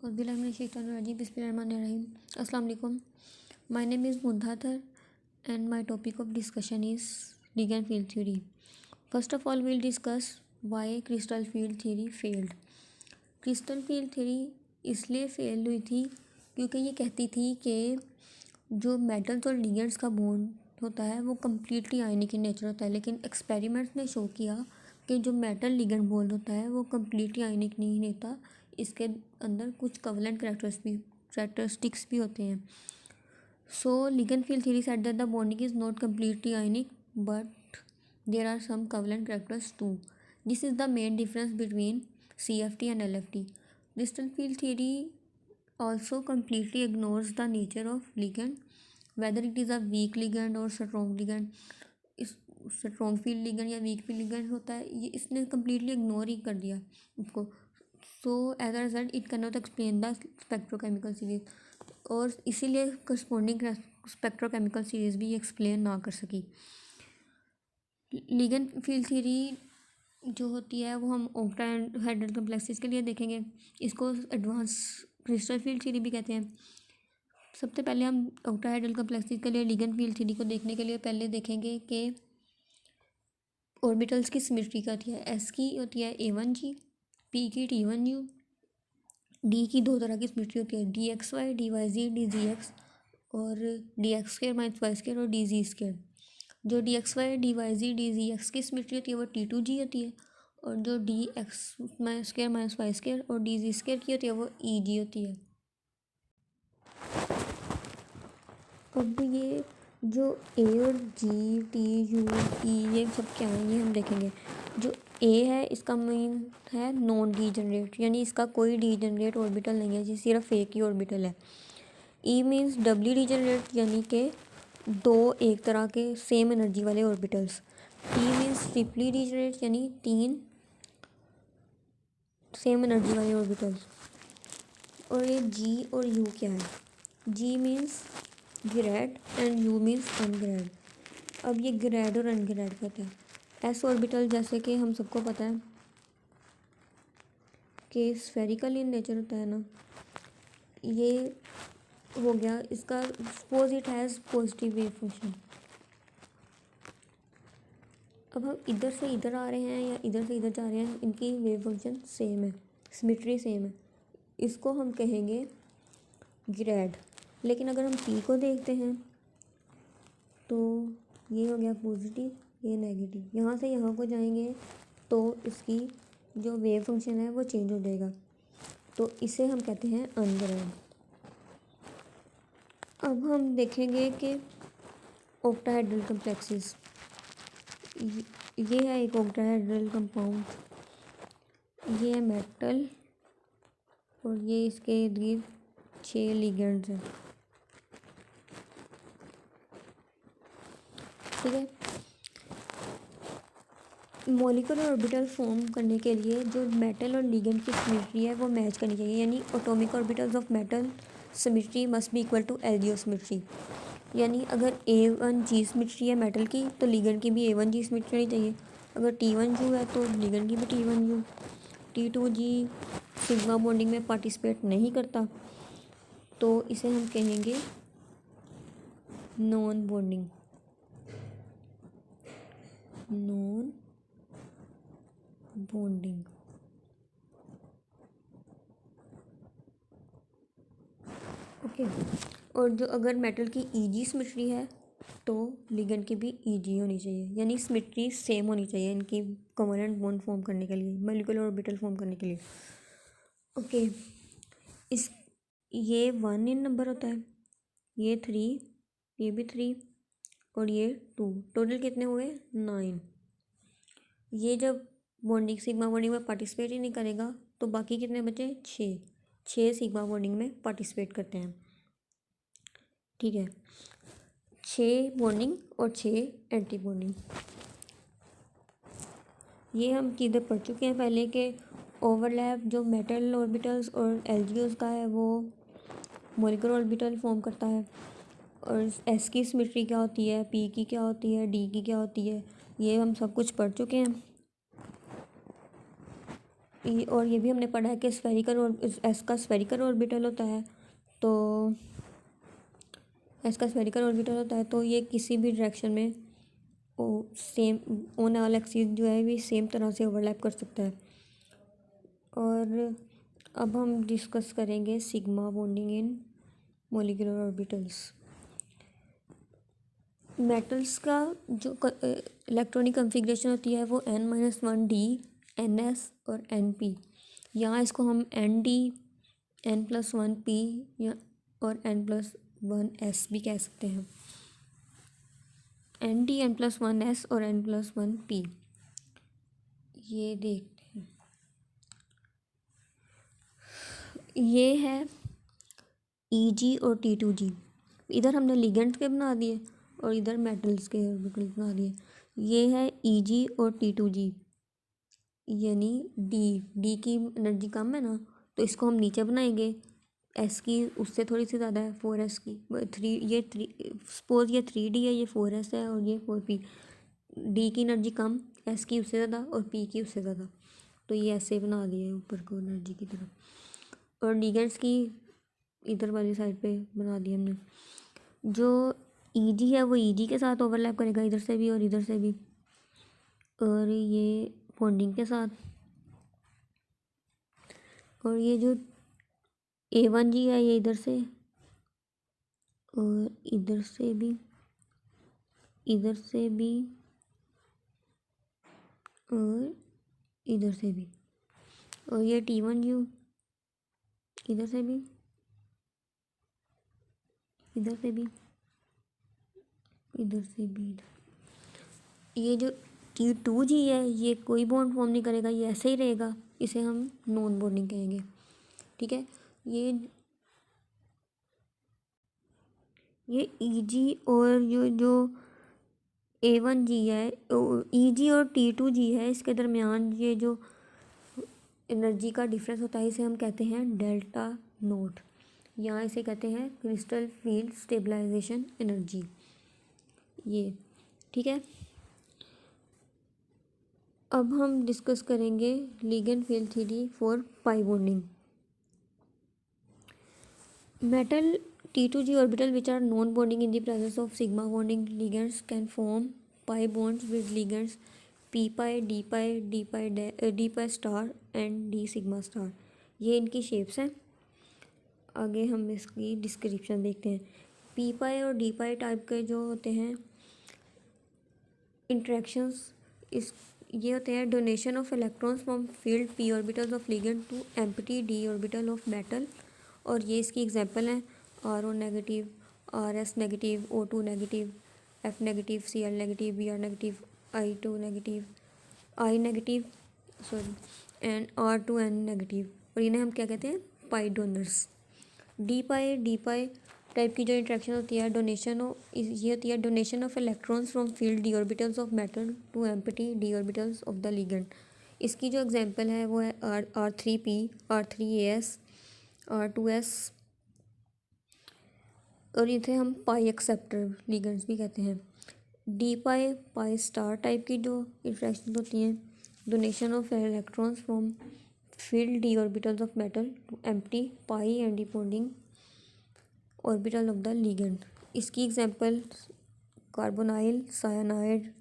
Bismillahirrahmanirrahim. Assalamu alaikum. My name is Mudhathar and my topic of discussion is Ligand field theory. First of all, we'll discuss why crystal field theory failed. Crystal field theory इसलिए fail हुई थी क्योंकि ये कहती थी कि जो metals और लिगेंड्स का बॉन्ड होता है वो कम्प्लीटली आयनिक इन नेचर होता है, लेकिन एक्सपेरिमेंट्स ने शो किया कि जो मेटल लिगेंड बॉन्ड होता है वो कम्प्लीटली आयनिक नहीं रहता, इसके अंदर कुछ कवलेंट कैरेक्टरिस्टिक्स भी होते हैं. So ligand field theory said that the bonding is not completely ionic but there are some covalent characters too. This is the main difference between CFT and LFT. Crystal field theory also completely ignores the nature of ligand, whether it is a weak ligand or strong ligand. इस strong field ligand या weak field ligand होता है, ये इसने completely ignore ही कर दिया उसको. So as a result it can not explain the spectrochemical series, और इसीलिए करस्पॉन्डिंग स्पेक्ट्रोकेमिकल सीरीज भी एक्सप्लेन ना कर सकी. लिगेंड फील्ड थ्योरी जो होती है वो हम ऑक्टाहेड्रल कम्प्लेक्सेस के लिए देखेंगे. इसको एडवांस क्रिस्टल फील्ड थ्योरी भी कहते हैं. सबसे पहले हम ऑक्टाहेड्रल कम्प्लेक्सेस के लिए लिगेंड फील्ड थ्योरी को देखने के लिए पहले देखेंगे कि ऑर्बिटल्स की सिमेट्री क्या होती है. S की होती है A1G, P की T1U, D की दो तरह की सिमेट्री होती है, DXY, DYZ, DZX, और DX² - Y² और DZ². जो DXY, DYZ, DZX की सिमेट्री होती है वो T2G होती है, और जो DX² - Y² और DZ² की होती है वो EG होती है. अब ये जो A और G, T, U, E ये सब क्या है ये हम देखेंगे. जो A है इसका मीन है नॉन डीजनरेट, यानी इसका कोई डीजनरेट ऑर्बिटल नहीं है, ये सिर्फ एक ही ऑर्बिटल है. E मीन्स डबली डीजनरेट, यानी कि दो एक तरह के सेम एनर्जी वाले ऑर्बिटल्स. T मीन्स ट्रिपली डीजनरेट, यानी तीन सेम एनर्जी वाले ऑर्बिटल्स. और ये G और U क्या है. G means grade and U means ungrade. अब ये ग्रेड और अनग्रेड कहते हैं. S ऑर्बिटल जैसे कि हम सबको पता है कि स्फेरिकल इन नेचर होता है ना, ये हो गया. इसका suppose it has positive wave function. अब हम इधर से इधर आ रहे हैं या इधर से इधर जा रहे हैं, इनकी वेव फंक्शन सेम है, सिमेट्री सेम है, इसको हम कहेंगे ग्रेड. लेकिन अगर हम P को देखते हैं तो ये हो गया पॉजिटिव, ये नेगेटिव. यहाँ से यहाँ को जाएंगे तो इसकी जो वेव फंक्शन है वो चेंज हो जाएगा, तो इसे हम कहते हैं अनग्रेड. अब हम देखेंगे कि ऑक्टाहेड्रल कम्प्लेक्सेस, ये है एक ऑक्टाहेड्रल कंपाउंड, ये है मेटल और ये इसके इर्द गिर्द 6 लिगेंड्स हैं. ठीक है. मॉलिक्यूलर ऑर्बिटल फॉर्म करने के लिए जो मेटल और लिगेंड की सिमेट्री है वो मैच करनी चाहिए, यानी atomic orbitals of metal symmetry must be equal to LGO symmetry. यानी अगर A1G सिमेट्री है मेटल की तो लिगेंड की भी A1G सिमेट्री होनी चाहिए. अगर T1U है तो लिगेंड की भी T1U. T2G सिग्मा बॉन्डिंग में पार्टिसिपेट नहीं करता, तो इसे हम कहेंगे नॉन बॉन्डिंग. ओके. और जो अगर मेटल की EG सिमेट्री है तो लिगेंड की भी EG होनी चाहिए, यानी सिमेट्री सेम होनी चाहिए इनकी कोवलेंट बॉन्ड फॉर्म करने के लिए, मॉलिक्यूलर ऑर्बिटल फॉर्म करने के लिए. ओके. इस ये 1 इन नंबर होता है, ये 3, ये भी 3 और ये 2. टोटल कितने हुए 9. ये जब बॉन्डिंग सिग्मा बॉन्डिंग में पार्टिसिपेट ही नहीं करेगा तो बाकी कितने बचे 6 सिग्मा बॉन्डिंग में पार्टिसिपेट करते हैं. ठीक है. 6 बॉन्डिंग और 6 एंटी बॉन्डिंग. ये हम चीज़ें पढ़ चुके हैं पहले के ओवरलैप जो मेटल ऑर्बिटल्स और एलजीओस का है वो मॉलिक्यूलर ऑर्बिटल फॉर्म करता है, और S की सिमेट्री क्या होती है, P की क्या होती है, D की क्या होती है, ये हम सब कुछ पढ़ चुके हैं. और ये भी हमने पढ़ा है कि स्फेरिकल और एस का स्फेरिकल ऑर्बिटल होता है, तो एस का स्फेरिकल ऑर्बिटल होता है तो ये किसी भी डायरेक्शन में वो सेम ऑन वाला एक्सिस जो है भी सेम तरह से ओवरलैप कर सकता है। और अब हम डिस्कस करेंगे sigma bonding in molecular orbitals. Metals का जो इलेक्ट्रॉनिक कन्फिग्रेशन होती है वो n-1 d, ns और np। यहाँ इसको हम nd, n+1 p या और n+1 s भी कह सकते हैं। nd, n+1 s और n+1 p। ये देखते हैं, ये है Eg और T2G। इधर हमने लिगेंड्स के बना दिए और इधर मेटल्स के ऑर्बिटल बना दिए। ये है Eg और T2G, यानी डी की एनर्जी कम है ना, तो इसको हम नीचे बनाएंगे। एस की उससे थोड़ी सी ज़्यादा है, 4s की, सपोज ये 3d है, ये 4s है और ये 4p। डी की एनर्जी कम, एस की उससे ज़्यादा और पी की उससे ज़्यादा, तो ये ऐसे बना दिए ऊपर को एनर्जी की तरफ। और लिगेंड्स की इधर वाली साइड पे बना दिया हमने। जो Eg है वो Eg के साथ ओवरलैप करेगा, इधर से भी और इधर से भी, और ये बॉन्डिंग के साथ। और ये जो A1G है ये इधर से और इधर से भी, इधर से भी और इधर से भी। और ये T1U इधर से भी, इधर से भी, इधर से भी, इधर। ये जो T2G है ये कोई बॉन्ड फॉर्म नहीं करेगा, ये ऐसे ही रहेगा, इसे हम नॉन बॉन्डिंग कहेंगे। ठीक है, ये Eg और जो A1G है, Eg और T2G है, इसके दरमियान ये जो एनर्जी का डिफरेंस होता है इसे हम कहते हैं डेल्टा नोट। यहाँ इसे कहते हैं क्रिस्टल फील्ड स्टेबलाइजेशन एनर्जी। ये ठीक है। अब हम डिस्कस करेंगे ligand field theory for pi bonding. Metal T2G orbital which are non-bonding in the presence of sigma bonding ligands can form pi bonds with ligands p pi, d pi, d pi star and d sigma star। ये इनकी shapes हैं। आगे हम इसकी description देखते हैं। p pi और d pi type के जो होते हैं इंट्रैक्शंस, इस ये होते हैं donation of electrons from filled p orbitals of ligand to empty d orbital of metal. और ये इसकी एग्जांपल हैं RO negative, RS negative, O2 negative, F negative, Cl negative, Br negative, I2 negative, I negative sorry and R2N negative. और इन्हें हम क्या कहते हैं, pi donors. D pi type की जो इंट्रैक्शन होती है ये होती है donation of electrons from field d orbitals of metal to empty d orbitals of the ligand. इसकी जो एग्जांपल है वो है R3P, R3AS, R2S, और इसे हम पाई एक्सेप्टर लिगेंड्स भी कहते हैं। डी पाई स्टार टाइप की जो इंट्रैक्शन होती हैं donation of electrons from field d orbitals of metal to empty pi anti bonding orbital of the ligand. इसकी example carbonyl, cyanide,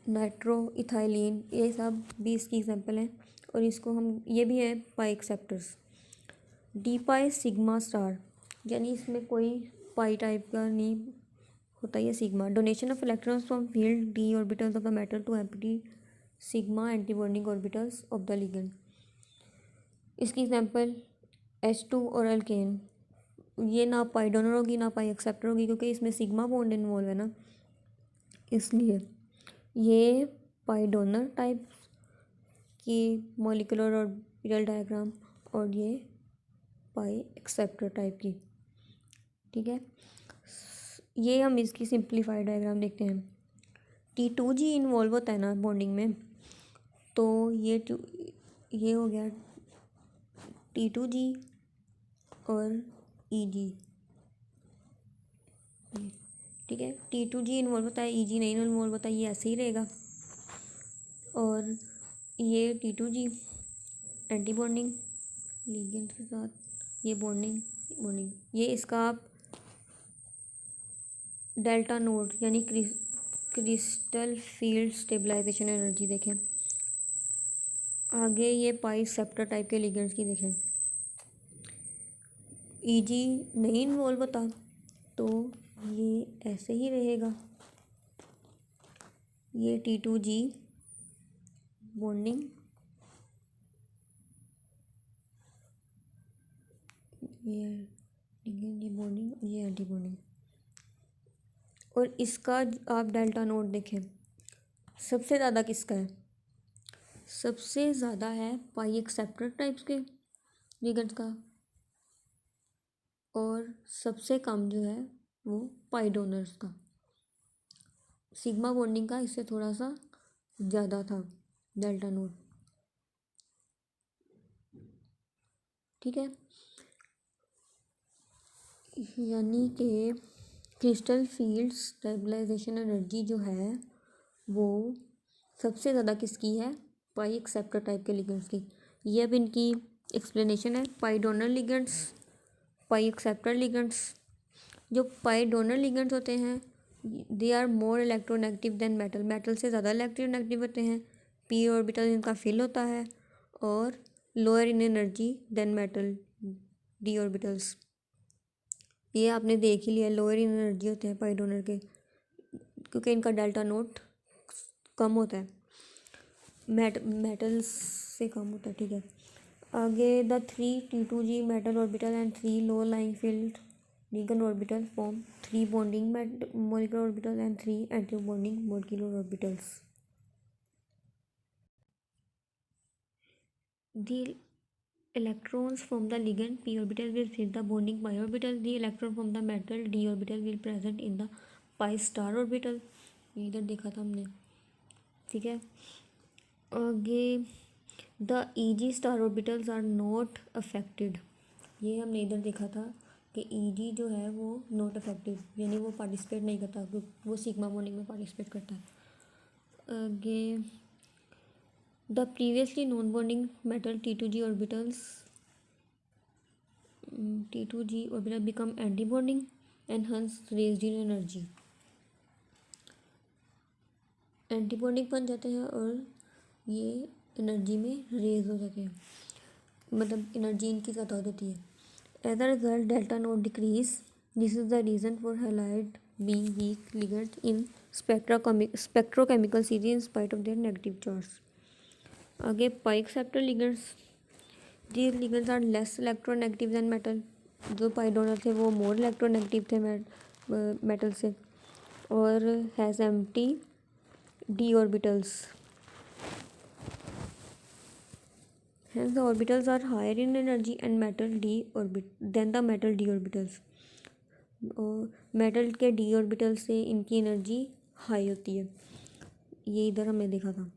nitro, ethylene, ये सब भी इसकी एग्जांपल हैं। और इसको हम ये भी है pi acceptors. D pi sigma star, यानी इसमें कोई पाई टाइप का नहीं होता, ये sigma. Donation of electrons from field d orbitals of the metal to empty sigma anti bonding orbitals of the ligand. इसकी एग्जांपल H2 और अल्केन। ये ना पाई डोनर होगी ना पाई एक्सेप्टर होगी, क्योंकि इसमें सिग्मा बॉन्ड इन्वॉल्व है ना, इसलिए ये पाई डोनर टाइप की मॉलिक्यूलर ऑर्बिटल डायग्राम और ये पाई एक्सेप्टर टाइप की। ठीक है, ये हम इसकी सिंप्लीफाइड डायग्राम देखते हैं। T2G इन्वॉल्व होता है ना बॉन्डिंग में, तो ये हो गया T2G और Eg। ठीक है, T2G इन्वॉल्व होता है, Eg नहीं इन्वॉल्व होता, ये ऐसे ही रहेगा। और ये T2G एंटी बॉन्डिंग लिगेंड के साथ, ये बॉन्डिंग बॉन्डिंग, ये इसका आप डेल्टा नोड यानी क्रिस्टल फील्ड स्टेबलाइजेशन एनर्जी देखें। आगे ये पाई सेप्टर टाइप के लिगेंड्स की देखें। ईजी नहीं इन्वॉल्व होता तो ये ऐसे ही रहेगा, ये T2G बॉन्डिंग, ये लिगेंड, ये बॉन्डिंग, ये एंटी बॉन्डिंग। और इसका आप डेल्टा नोड देखें, सबसे ज़्यादा किसका है? सबसे ज़्यादा है पाई एक्सेप्टर टाइप्स के लिगेंड्स का, और सबसे कम जो है वो पाई डोनर्स का। सिग्मा बॉन्डिंग का इससे थोड़ा सा ज़्यादा था डेल्टा नोड, ठीक है। यानी कि क्रिस्टल फील्ड स्टेबलाइजेशन एनर्जी जो है वो सबसे ज़्यादा किसकी है? पाई एक्सेप्टर टाइप के लिगेंड्स की। ये अब इनकी एक्सप्लेनेशन है। Pi donor ligands, pi acceptor ligands. जो पाई डोनर लिगेंड्स होते हैं they are more electronegative than metal, metal से ज़्यादा इलेक्ट्रोनेगेटिव होते हैं। पी ऑर्बिटल इनका फिल होता है और lower in energy than metal d orbitals. ये आपने देख ही लिया, लोअर इन एनर्जी होते हैं पाई डोनर के क्योंकि इनका डेल्टा नोट कम होता है, मेटल्स से कम होता है, ठीक है। आगे the 3 T2G metal orbital and 3 low lying field ligand orbital form 3 bonding molecular orbital and 3 anti bonding molecular orbitals. The electrons from the ligand p orbital will fill the bonding pi orbital. The electron from the metal d orbital will present in the pi star orbital. इधर देखा था हमने, ठीक है। आगे the e g star orbitals are not affected, ये हमने इधर देखा था कि ईजी जो है वो नॉट अफेक्टेड यानी वो पार्टिसिपेट नहीं करता क्योंकि वो सिग्मा बॉन्डिंग में पार्टिसिपेट करता है। आगे the previously non bonding metal T2G orbitals T2G orbital become anti bonding and hence raised in energy, anti bonding बन जाते हैं और ये एनर्जी में रेज हो जाते हैं, मतलब एनर्जी इनकी ज़्यादा हो जाती है। As a result delta naught decrease, this is the reason for halide being weak ligands in spectrochemical series in spite of their negative charge. आगे pi acceptor ligands, these ligands are less electronegative than metal, जो pi donor थे वो more electronegative थे metal से, और has empty D orbitals, hence the orbitals are higher in energy and metal d orbit than the metal d orbitals, और metal के D orbital से इनकी एनर्जी हाई होती है। ये इधर हमने देखा था,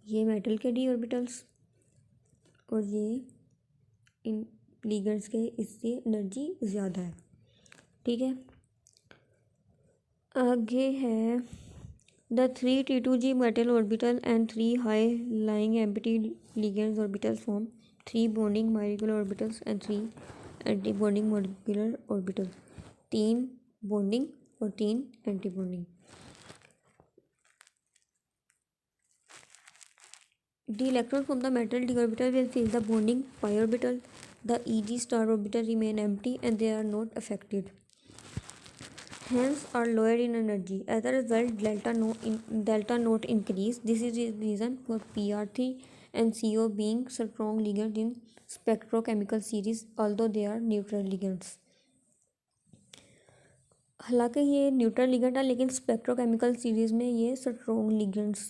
ये मेटल के डी ऑर्बिटल्स और ये इन लिगेंड्स के इससे एनर्जी ज़्यादा है, ठीक है। आगे है the 3 T2G metal orbital and 3 high lying empty ligands orbital form 3 bonding molecular orbitals and 3 anti bonding molecular orbitals, 3 bonding और 3 anti bonding. The electron from the metal d orbital will fill the bonding pi orbital. The Eg star orbital remain empty and they are not affected, hence are lower in energy. As a result, delta note increase. This is the reason for PR3 and CO being strong ligands in spectrochemical series, although they are neutral ligands. हालांकि ये neutral ligand है लेकिन spectrochemical series में ये strong ligands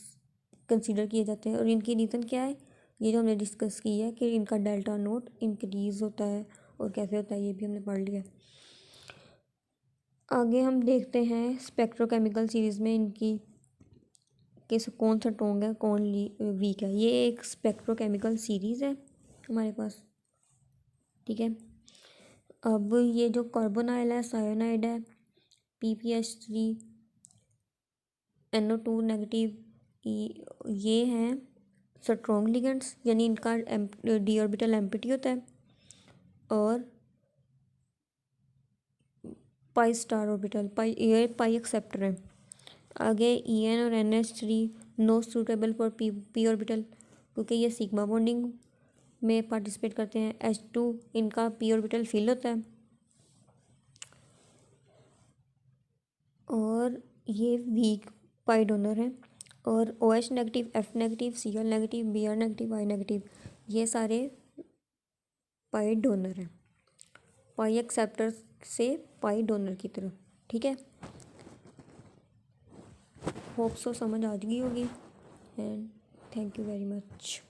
consider किए जाते हैं। और इनकी रीज़न क्या है, ये जो हमने डिस्कस की है कि इनका डेल्टा नोट इंक्रीज़ होता है, और कैसे होता है ये भी हमने पढ़ लिया। आगे हम देखते हैं स्पेक्ट्रोकेमिकल सीरीज़ में इनकी किस कौन सा स्ट्रॉन्ग है कौन वीक है। ये एक स्पेक्ट्रोकेमिकल सीरीज़ है हमारे पास, ठीक है। अब ये जो कार्बोनाइल है, सायोनाइड है, PPH3 NO2 नेगेटिव, ये हैं स्ट्रॉन्ग लिगेंड्स यानी इनका डी ऑर्बिटल एम्प्टी होता है, और पाई स्टार ऑर्बिटल, ये पाई एक्सेप्टर है। आगे EN और NH3 no suitable for p orbital, क्योंकि ये सिग्मा बॉन्डिंग में पार्टिसिपेट करते हैं। H2 इनका पी ऑर्बिटल फिल होता है, और ये वीक पाई डोनर है। और OH negative, F negative, Cl negative, Br negative, I negative, ये सारे पाई डोनर हैं, पाई एक्सेप्टर से पाई डोनर की तरफ। ठीक है, होप सो समझ आ गई होगी, and thank you very much.